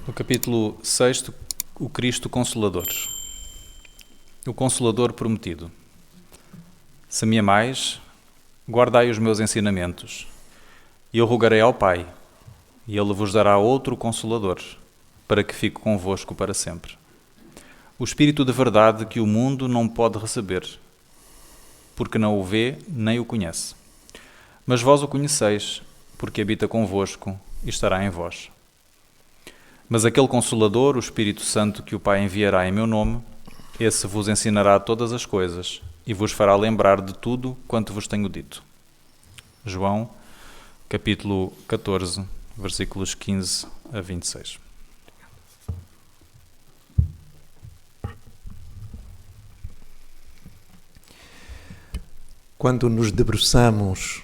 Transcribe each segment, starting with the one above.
No capítulo 6, o Cristo Consolador. O Consolador prometido. Se me amais, guardai os meus ensinamentos, e eu rogarei ao Pai, e Ele vos dará outro Consolador, para que fique convosco para sempre. O Espírito de verdade que o mundo não pode receber, porque não o vê nem o conhece. Mas vós o conheceis, porque habita convosco e estará em vós. Mas aquele Consolador, o Espírito Santo que o Pai enviará em meu nome, esse vos ensinará todas as coisas e vos fará lembrar de tudo quanto vos tenho dito. João, capítulo 14, versículos 15 a 26. Quando nos debruçamos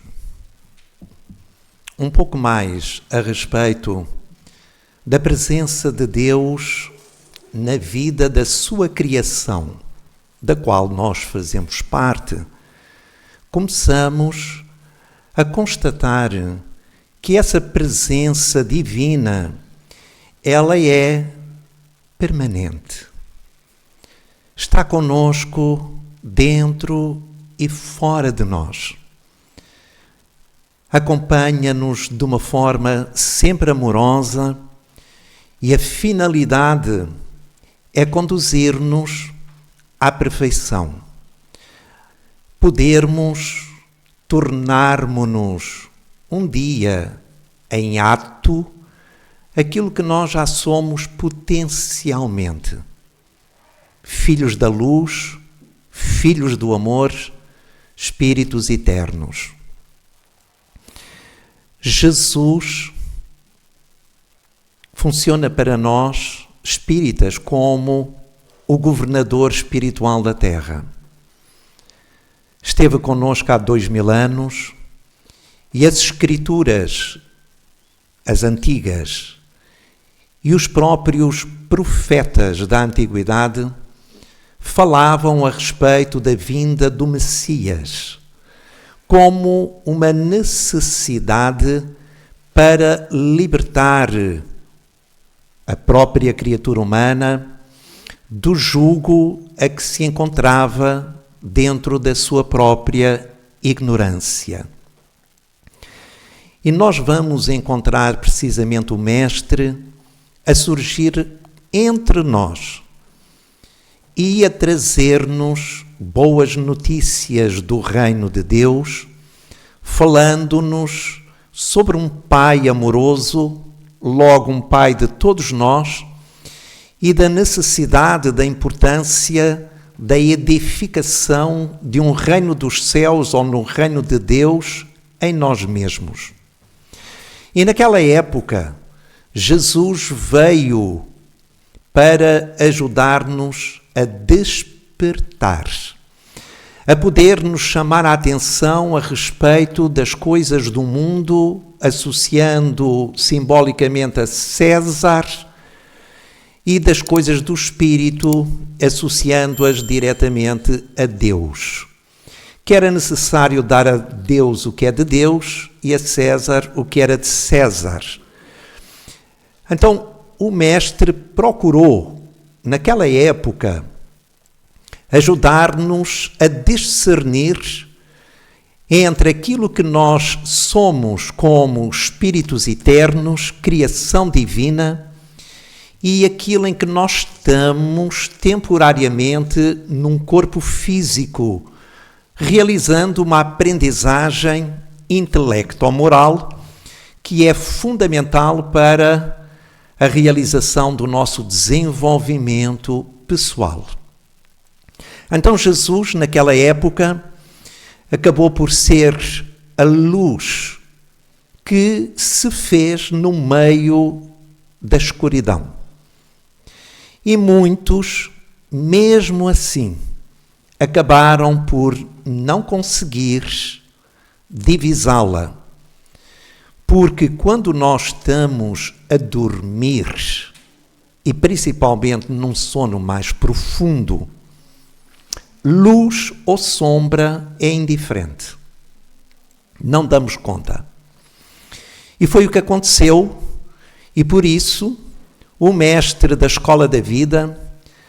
um pouco mais a respeito da presença de Deus na vida da sua criação, da qual nós fazemos parte, começamos a constatar que essa presença divina, ela é permanente. Está conosco dentro e fora de nós. Acompanha-nos de uma forma sempre amorosa e a finalidade é conduzir-nos à perfeição. Podermos tornarmos-nos um dia em ato aquilo que nós já somos potencialmente. Filhos da luz, filhos do amor, espíritos eternos. Jesus funciona para nós, espíritas, como o governador espiritual da Terra. Esteve connosco há 2000 anos e as Escrituras, as antigas, e os próprios profetas da Antiguidade falavam a respeito da vinda do Messias como uma necessidade para libertar a própria criatura humana do jugo a que se encontrava dentro da sua própria ignorância. E nós vamos encontrar precisamente o Mestre a surgir entre nós e a trazer-nos boas notícias do reino de Deus, falando-nos sobre um Pai amoroso, logo um Pai de todos nós, e da necessidade, da importância da edificação de um reino dos céus ou no reino de Deus em nós mesmos. E naquela época, Jesus veio para ajudar-nos a despertar, a poder nos chamar a atenção a respeito das coisas do mundo, associando simbolicamente a César, e das coisas do Espírito, associando-as diretamente a Deus. Que era necessário dar a Deus o que é de Deus e a César o que era de César. Então, o Mestre procurou, naquela época, ajudar-nos a discernir entre aquilo que nós somos como espíritos eternos, criação divina, e aquilo em que nós estamos temporariamente num corpo físico, realizando uma aprendizagem intelecto-moral que é fundamental para a realização do nosso desenvolvimento pessoal. Então Jesus, naquela época, acabou por ser a luz que se fez no meio da escuridão. E muitos, mesmo assim, acabaram por não conseguir divisá-la. Porque quando nós estamos a dormir, e principalmente num sono mais profundo, luz ou sombra é indiferente. Não damos conta. E foi o que aconteceu, e por isso o mestre da escola da vida,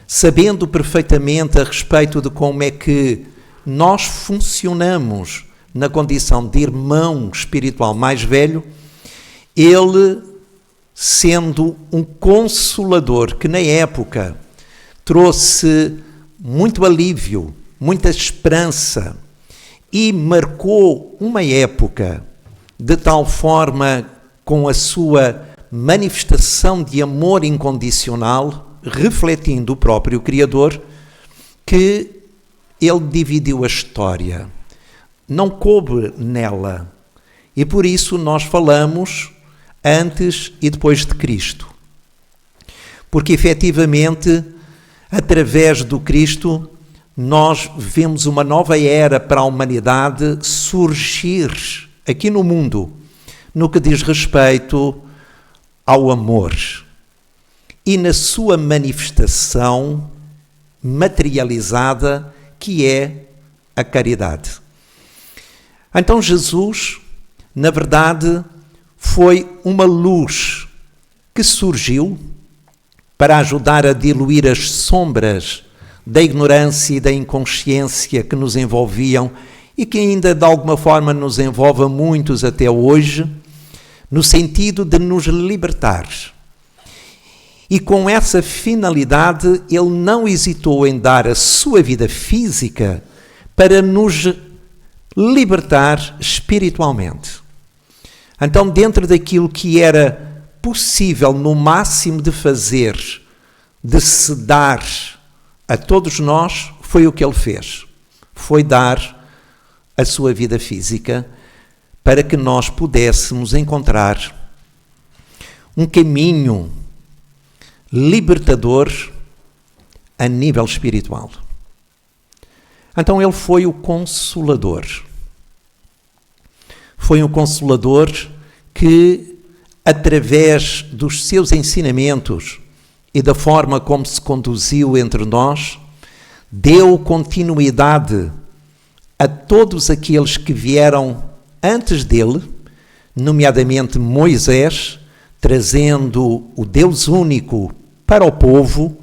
sabendo perfeitamente a respeito de como é que nós funcionamos na condição de irmão espiritual mais velho, ele, sendo um consolador que na época trouxe muito alívio, muita esperança e marcou uma época de tal forma com a sua manifestação de amor incondicional, refletindo o próprio Criador, que ele dividiu a história. Não coube nela. E por isso nós falamos antes e depois de Cristo. Porque efetivamente, através do Cristo, nós vemos uma nova era para a humanidade surgir aqui no mundo, no que diz respeito ao amor. E na sua manifestação materializada, que é a caridade. Então Jesus, na verdade, foi uma luz que surgiu para ajudar a diluir as sombras da ignorância e da inconsciência que nos envolviam e que ainda de alguma forma nos envolve a muitos até hoje, no sentido de nos libertar. E com essa finalidade, ele não hesitou em dar a sua vida física para nos libertar espiritualmente. Então, dentro daquilo que era possível no máximo de fazer, de se dar a todos nós, foi o que ele fez. Foi dar a sua vida física para que nós pudéssemos encontrar um caminho libertador a nível espiritual. Então ele foi o Consolador. Foi um Consolador que, através dos seus ensinamentos e da forma como se conduziu entre nós, deu continuidade a todos aqueles que vieram antes dele, nomeadamente Moisés, trazendo o Deus único para o povo,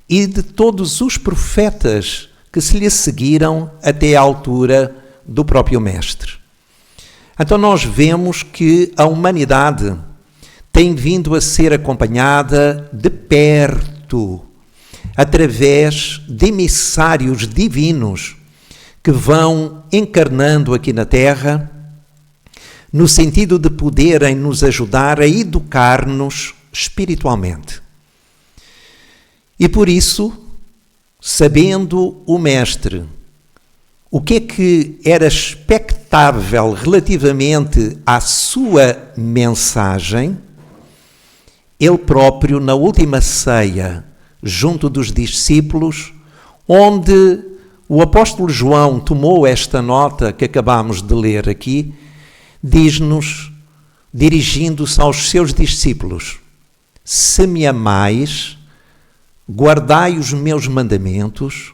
e de todos os profetas que se lhe seguiram até à altura do próprio Mestre. Então nós vemos que a humanidade tem vindo a ser acompanhada de perto, através de emissários divinos que vão encarnando aqui na Terra, no sentido de poderem nos ajudar a educar-nos espiritualmente. E por isso, sabendo o Mestre o que era expectável relativamente à sua mensagem, ele próprio, na última ceia, junto dos discípulos, onde o apóstolo João tomou esta nota que acabamos de ler aqui, diz-nos, dirigindo-se aos seus discípulos: se me amais, guardai os meus mandamentos,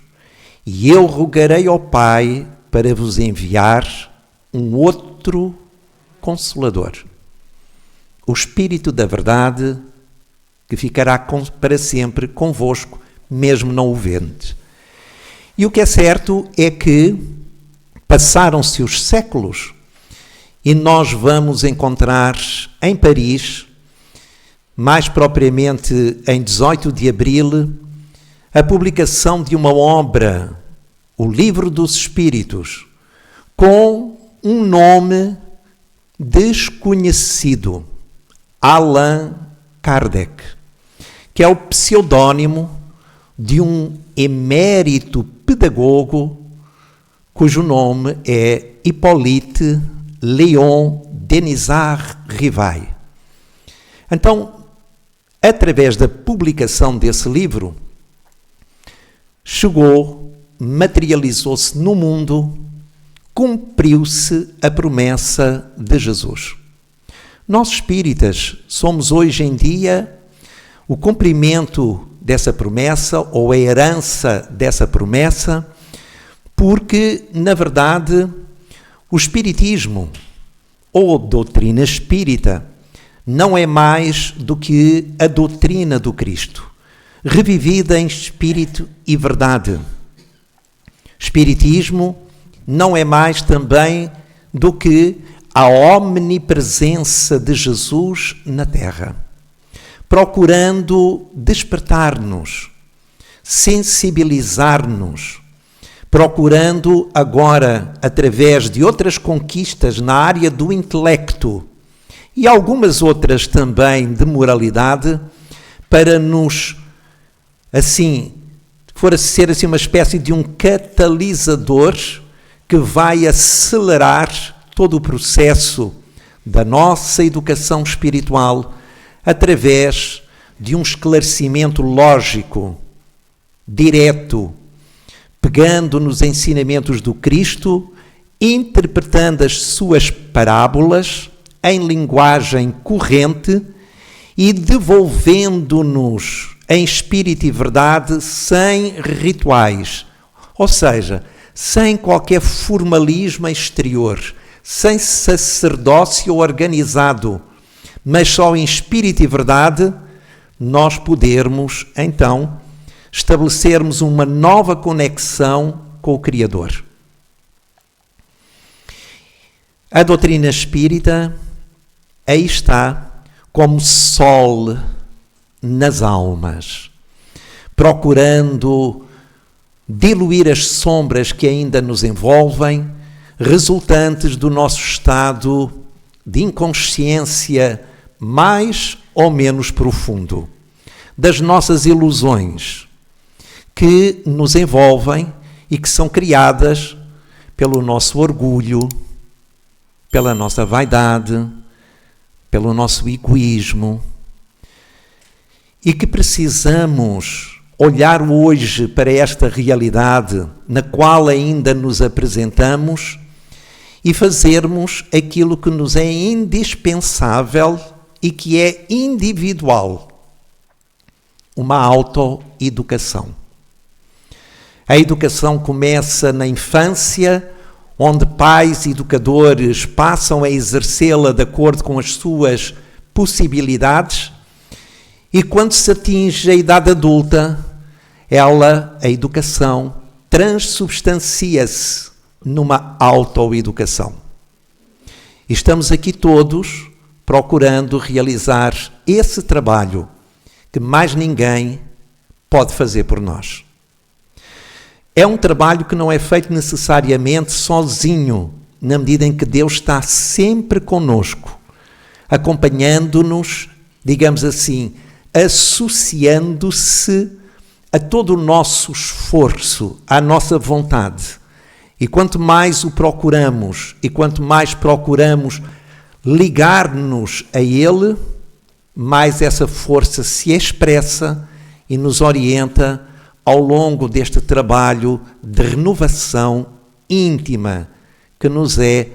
e eu rogarei ao Pai para vos enviar um outro Consolador, o Espírito da Verdade, que ficará para sempre convosco, mesmo não o vendes. E o que é certo é que passaram-se os séculos e nós vamos encontrar em Paris, mais propriamente em 18 de abril, a publicação de uma obra, o Livro dos Espíritos, com um nome desconhecido, Allan Kardec, que é o pseudônimo de um emérito pedagogo cujo nome é Hippolyte Léon Denisard Rivail. Então, através da publicação desse livro, chegou, materializou-se no mundo, cumpriu-se a promessa de Jesus. Nós espíritas somos hoje em dia o cumprimento dessa promessa ou a herança dessa promessa, porque, na verdade, o espiritismo ou doutrina espírita não é mais do que a doutrina do Cristo, revivida em espírito e verdade. Espiritismo não é mais também do que a omnipresença de Jesus na Terra, procurando despertar-nos, sensibilizar-nos, procurando agora, através de outras conquistas na área do intelecto e algumas outras também de moralidade, para nos, assim, ser assim uma espécie de um catalisador que vai acelerar todo o processo da nossa educação espiritual através de um esclarecimento lógico, direto, pegando nos ensinamentos do Cristo, interpretando as suas parábolas em linguagem corrente e devolvendo-nos em espírito e verdade sem rituais, ou seja, sem qualquer formalismo exterior, sem sacerdócio organizado, mas só em espírito e verdade nós podermos, então, estabelecermos uma nova conexão com o Criador. A doutrina espírita aí está como sol nas almas, procurando diluir as sombras que ainda nos envolvem, resultantes do nosso estado de inconsciência mais ou menos profundo, das nossas ilusões que nos envolvem e que são criadas pelo nosso orgulho, pela nossa vaidade, pelo nosso egoísmo, e que precisamos olhar hoje para esta realidade na qual ainda nos apresentamos e fazermos aquilo que nos é indispensável e que é individual, uma autoeducação. A educação começa na infância, onde pais e educadores passam a exercê-la de acordo com as suas possibilidades, e quando se atinge a idade adulta, a educação, transubstancia-se numa autoeducação. E estamos aqui todos procurando realizar esse trabalho que mais ninguém pode fazer por nós. É um trabalho que não é feito necessariamente sozinho, na medida em que Deus está sempre conosco, acompanhando-nos, digamos assim, associando-se a todo o nosso esforço, à nossa vontade. E quanto mais o procuramos e quanto mais procuramos ligar-nos a Ele, mais essa força se expressa e nos orienta ao longo deste trabalho de renovação íntima que nos é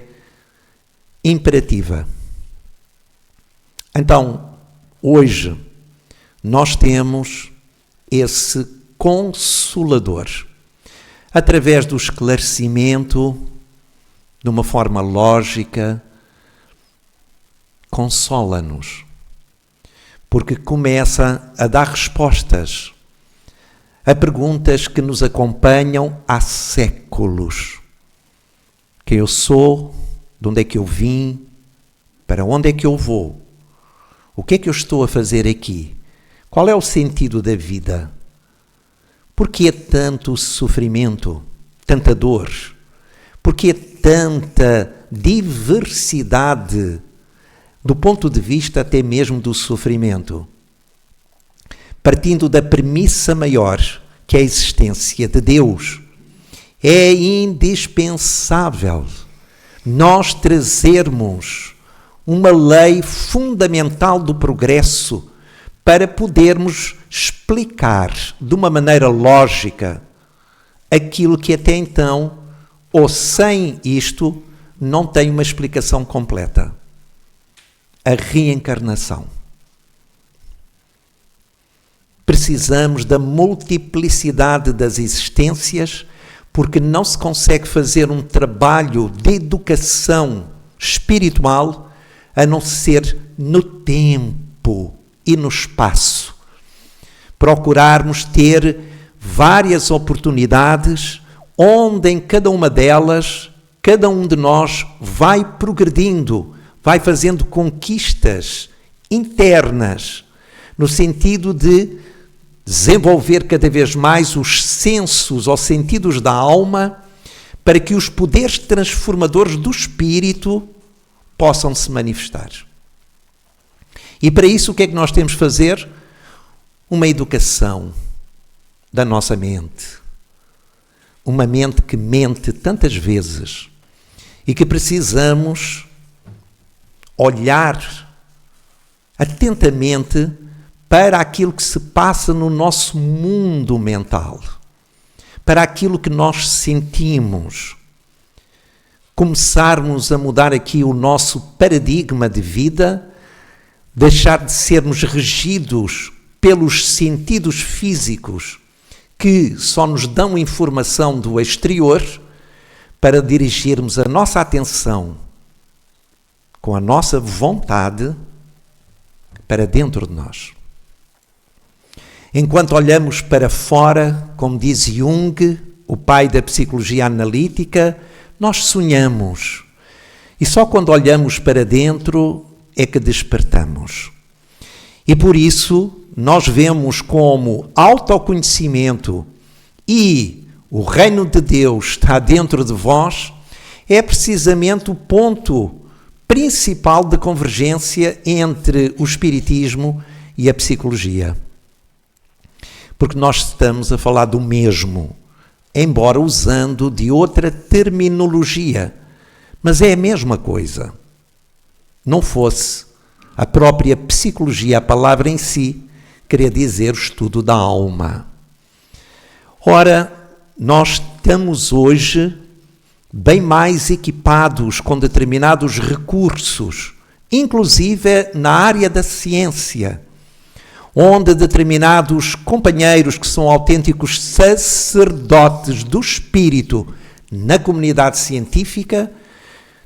imperativa. Então, hoje, nós temos esse Consolador, através do esclarecimento, de uma forma lógica, consola-nos, porque começa a dar respostas a perguntas que nos acompanham há séculos. Quem eu sou? De onde é que eu vim? Para onde é que eu vou? O que é que eu estou a fazer aqui? Qual é o sentido da vida? Por que tanto sofrimento, tanta dor? Por que tanta diversidade do ponto de vista até mesmo do sofrimento? Partindo da premissa maior, que é a existência de Deus, é indispensável nós trazermos uma lei fundamental do progresso para podermos explicar de uma maneira lógica aquilo que até então, ou sem isto, não tem uma explicação completa. A reencarnação. Precisamos da multiplicidade das existências, porque não se consegue fazer um trabalho de educação espiritual a não ser no tempo e no espaço. Procurarmos ter várias oportunidades onde em cada uma delas, cada um de nós vai progredindo, vai fazendo conquistas internas, no sentido de desenvolver cada vez mais os sensos ou sentidos da alma, para que os poderes transformadores do espírito possam se manifestar. E para isso o que é que nós temos de fazer? Uma educação da nossa mente. Uma mente que mente tantas vezes e que precisamos olhar atentamente para aquilo que se passa no nosso mundo mental, para aquilo que nós sentimos. Começarmos a mudar aqui o nosso paradigma de vida, deixar de sermos regidos pelos sentidos físicos que só nos dão informação do exterior, para dirigirmos a nossa atenção com a nossa vontade para dentro de nós. Enquanto olhamos para fora, como diz Jung, o pai da psicologia analítica, nós sonhamos. E só quando olhamos para dentro é que despertamos. E por isso nós vemos como autoconhecimento e o reino de Deus está dentro de vós, é precisamente o ponto principal de convergência entre o espiritismo e a psicologia. Porque nós estamos a falar do mesmo, embora usando de outra terminologia, mas é a mesma coisa. Não fosse a própria psicologia, a palavra em si, queria dizer o estudo da alma. Ora, nós estamos hoje bem mais equipados com determinados recursos, inclusive na área da ciência, onde determinados companheiros que são autênticos sacerdotes do espírito na comunidade científica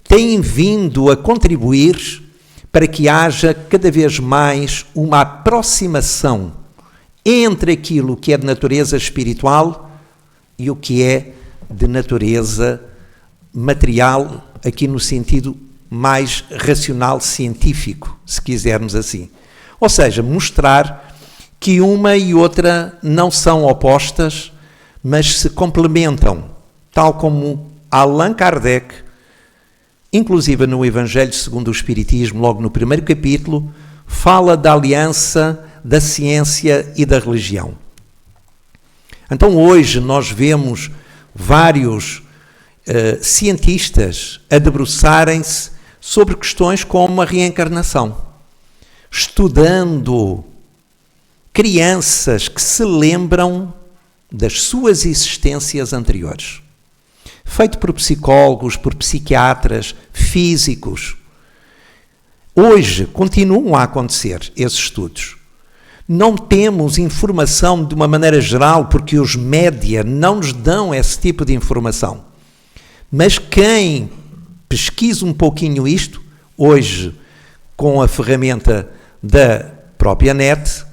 têm vindo a contribuir para que haja cada vez mais uma aproximação entre aquilo que é de natureza espiritual e o que é de natureza material, aqui no sentido mais racional científico, se quisermos assim. Ou seja, mostrar que uma e outra não são opostas, mas se complementam, tal como Allan Kardec, inclusive no Evangelho segundo o Espiritismo, logo no primeiro capítulo, fala da aliança da ciência e da religião. Então hoje nós vemos vários cientistas a debruçarem-se sobre questões como a reencarnação, estudando crianças que se lembram das suas existências anteriores. Feito por psicólogos, por psiquiatras, físicos. Hoje continuam a acontecer esses estudos. Não temos informação de uma maneira geral, porque os média não nos dão esse tipo de informação. Mas quem pesquisa um pouquinho isto, hoje, com a ferramenta da própria net,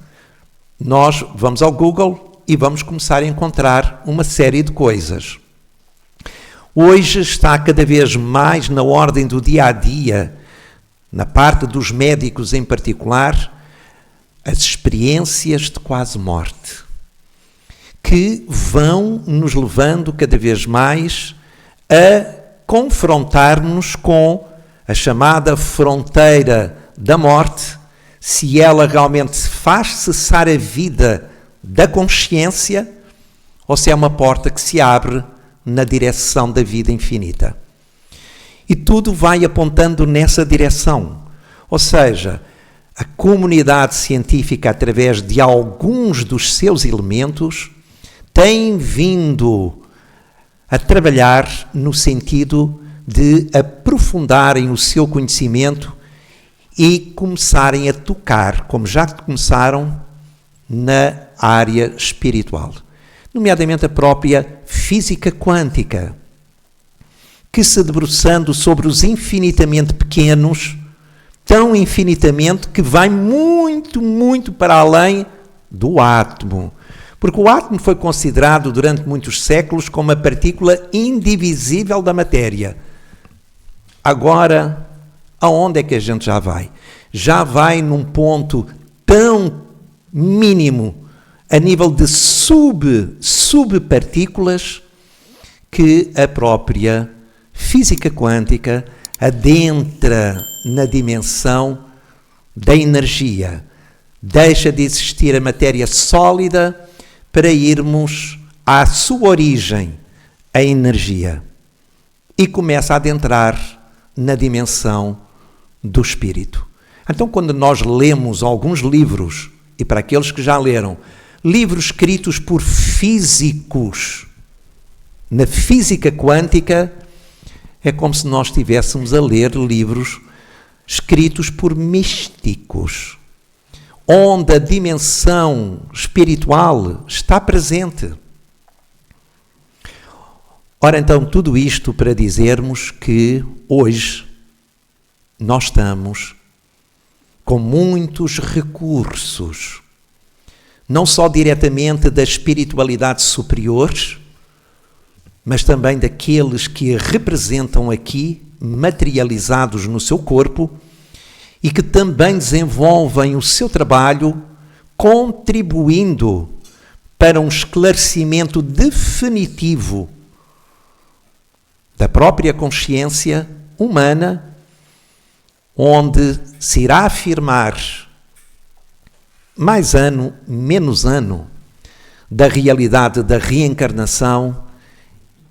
nós vamos ao Google e vamos começar a encontrar uma série de coisas. Hoje está cada vez mais na ordem do dia a dia, na parte dos médicos em particular, as experiências de quase morte, que vão nos levando cada vez mais a confrontar-nos com a chamada fronteira da morte, se ela realmente faz cessar a vida da consciência ou se é uma porta que se abre na direção da vida infinita. E tudo vai apontando nessa direção. Ou seja, a comunidade científica, através de alguns dos seus elementos, tem vindo a trabalhar no sentido de aprofundarem o seu conhecimento e começarem a tocar, como já começaram, na área espiritual. Nomeadamente a própria física quântica, que se debruçando sobre os infinitamente pequenos, tão infinitamente que vai muito, muito para além do átomo. Porque o átomo foi considerado durante muitos séculos como a partícula indivisível da matéria. Agora, aonde é que a gente já vai? Já vai num ponto tão mínimo, a nível de subpartículas, que a própria física quântica adentra na dimensão da energia. Deixa de existir a matéria sólida para irmos à sua origem, a energia. E começa a adentrar na dimensão do espírito. Então, quando nós lemos alguns livros, e para aqueles que já leram, livros escritos por físicos, na física quântica, é como se nós estivéssemos a ler livros escritos por místicos, onde a dimensão espiritual está presente. Ora, então, tudo isto para dizermos que hoje nós estamos com muitos recursos, não só diretamente da espiritualidade superior, mas também daqueles que a representam aqui, materializados no seu corpo, e que também desenvolvem o seu trabalho contribuindo para um esclarecimento definitivo da própria consciência humana, onde se irá afirmar, mais ano, menos ano, da realidade da reencarnação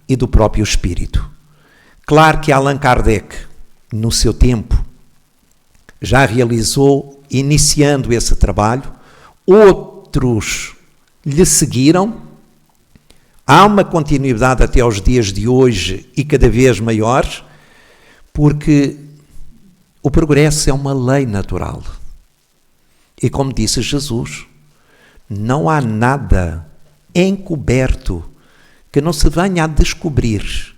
e do próprio espírito. Claro que Allan Kardec, no seu tempo, já realizou, iniciando esse trabalho, outros lhe seguiram, há uma continuidade até aos dias de hoje e cada vez maior, porque o progresso é uma lei natural. E como disse Jesus, não há nada encoberto que não se venha a descobrir.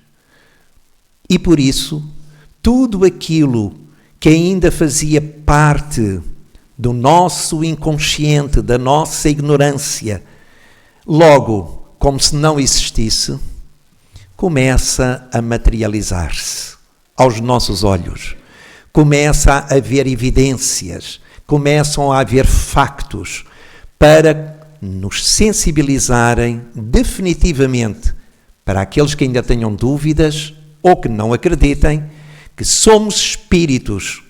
E por isso, tudo aquilo que ainda fazia parte do nosso inconsciente, da nossa ignorância, logo, como se não existisse, começa a materializar-se aos nossos olhos. Começa a haver evidências, começam a haver factos para nos sensibilizarem definitivamente para aqueles que ainda tenham dúvidas ou que não acreditem que somos espíritos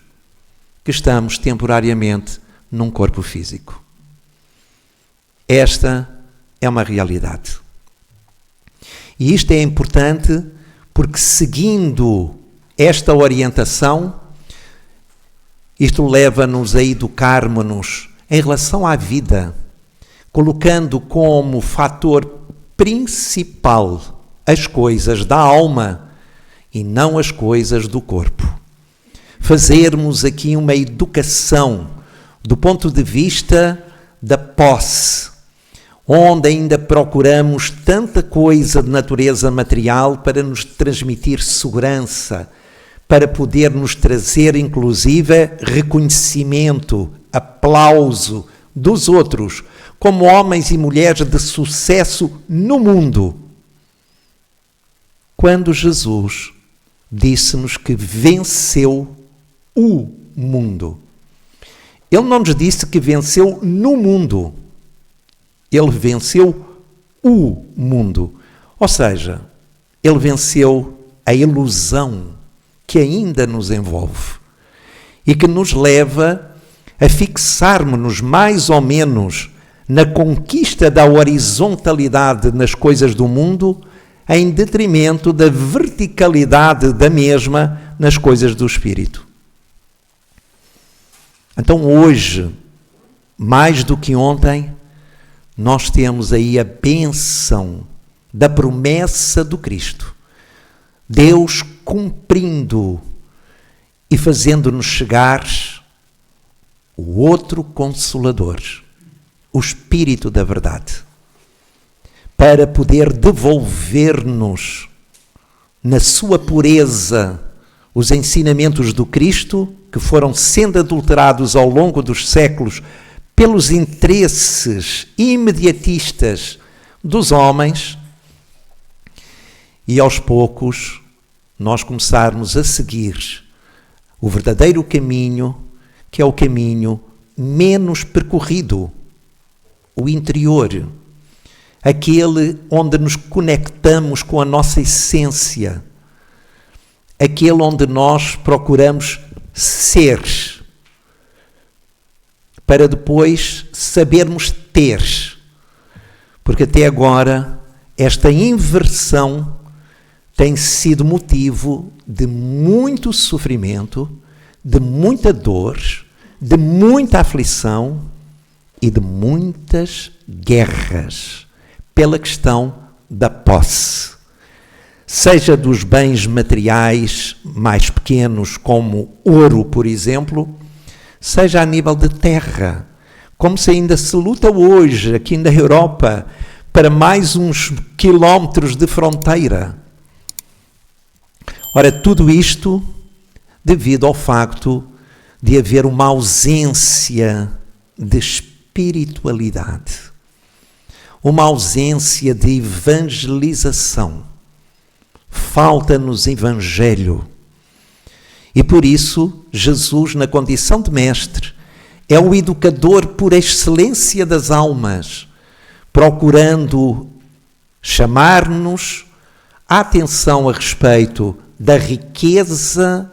que estamos temporariamente num corpo físico. Esta é uma realidade. E isto é importante porque, seguindo esta orientação, isto leva-nos a educarmos-nos em relação à vida, colocando como fator principal as coisas da alma e não as coisas do corpo. Fazermos aqui uma educação do ponto de vista da posse, onde ainda procuramos tanta coisa de natureza material para nos transmitir segurança, para poder nos trazer, inclusive, reconhecimento, aplauso dos outros, como homens e mulheres de sucesso no mundo. Quando Jesus disse-nos que venceu o mundo. Ele não nos disse que venceu no mundo. Ele venceu o mundo. Ou seja, ele venceu a ilusão que ainda nos envolve e que nos leva a fixarmos-nos mais ou menos na conquista da horizontalidade nas coisas do mundo, em detrimento da verticalidade da mesma nas coisas do espírito. Então hoje, mais do que ontem, nós temos aí a bênção da promessa do Cristo. Deus cumprindo e fazendo-nos chegar o outro Consolador, o Espírito da Verdade, para poder devolver-nos na sua pureza os ensinamentos do Cristo que foram sendo adulterados ao longo dos séculos pelos interesses imediatistas dos homens, e aos poucos nós começarmos a seguir o verdadeiro caminho, que é o caminho menos percorrido, o interior, aquele onde nos conectamos com a nossa essência, aquele onde nós procuramos ser, para depois sabermos ter. Porque até agora esta inversão tem sido motivo de muito sofrimento, de muita dor, de muita aflição e de muitas guerras pela questão da posse. Seja dos bens materiais mais pequenos, como ouro, por exemplo, seja a nível de terra, como se ainda se luta hoje, aqui na Europa, para mais uns quilómetros de fronteira. Ora, tudo isto devido ao facto de haver uma ausência de espiritualidade, uma ausência de evangelização. Falta-nos evangelho. E por isso, Jesus, na condição de mestre, é o educador por excelência das almas, procurando chamar-nos a atenção a respeito da riqueza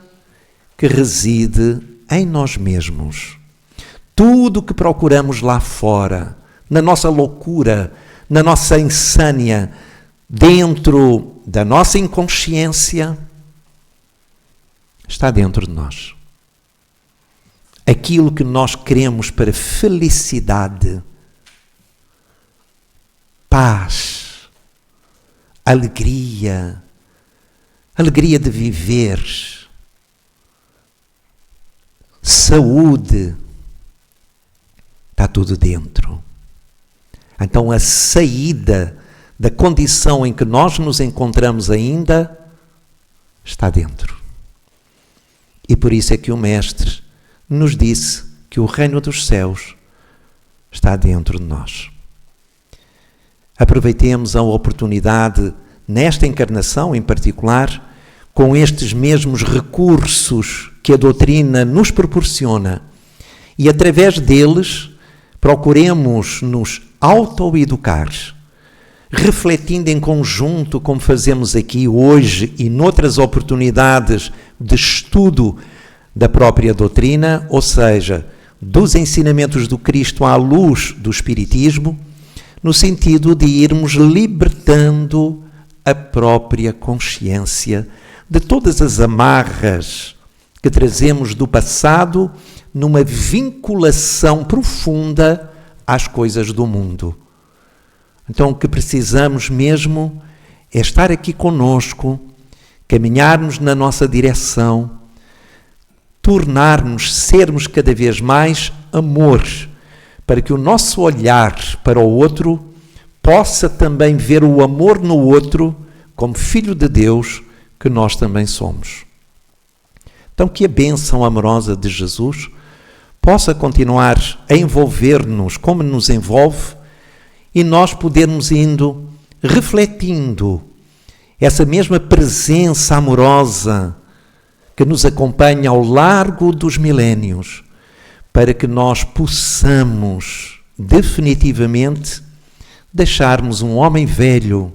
que reside em nós mesmos. Tudo o que procuramos lá fora, na nossa loucura, na nossa insânia, dentro da nossa inconsciência, está dentro de nós. Aquilo que nós queremos para felicidade, paz, alegria de viver, saúde, está tudo dentro. Então a saída da condição em que nós nos encontramos ainda está dentro. E por isso é que o Mestre nos disse que o reino dos céus está dentro de nós. Aproveitemos a oportunidade, nesta encarnação em particular, com estes mesmos recursos que a doutrina nos proporciona, e através deles procuremos nos autoeducar, refletindo em conjunto, como fazemos aqui hoje e noutras oportunidades de estudo da própria doutrina, ou seja, dos ensinamentos do Cristo à luz do Espiritismo, no sentido de irmos libertando a própria consciência de todas as amarras que trazemos do passado numa vinculação profunda às coisas do mundo. Então o que precisamos mesmo é estar aqui conosco, caminharmos na nossa direção, tornarmos, sermos cada vez mais amor, para que o nosso olhar para o outro possa também ver o amor no outro como filho de Deus que nós também somos. Então que a bênção amorosa de Jesus possa continuar a envolver-nos como nos envolve e nós podermos indo refletindo essa mesma presença amorosa que nos acompanha ao largo dos milénios, para que nós possamos definitivamente deixarmos um homem velho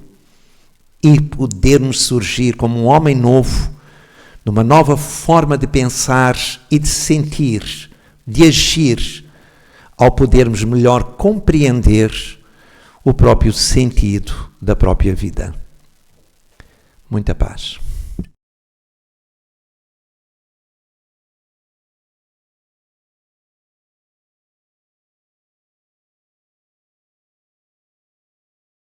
e podermos surgir como um homem novo, numa nova forma de pensar e de sentir, de agir, ao podermos melhor compreender o próprio sentido da própria vida. Muita paz.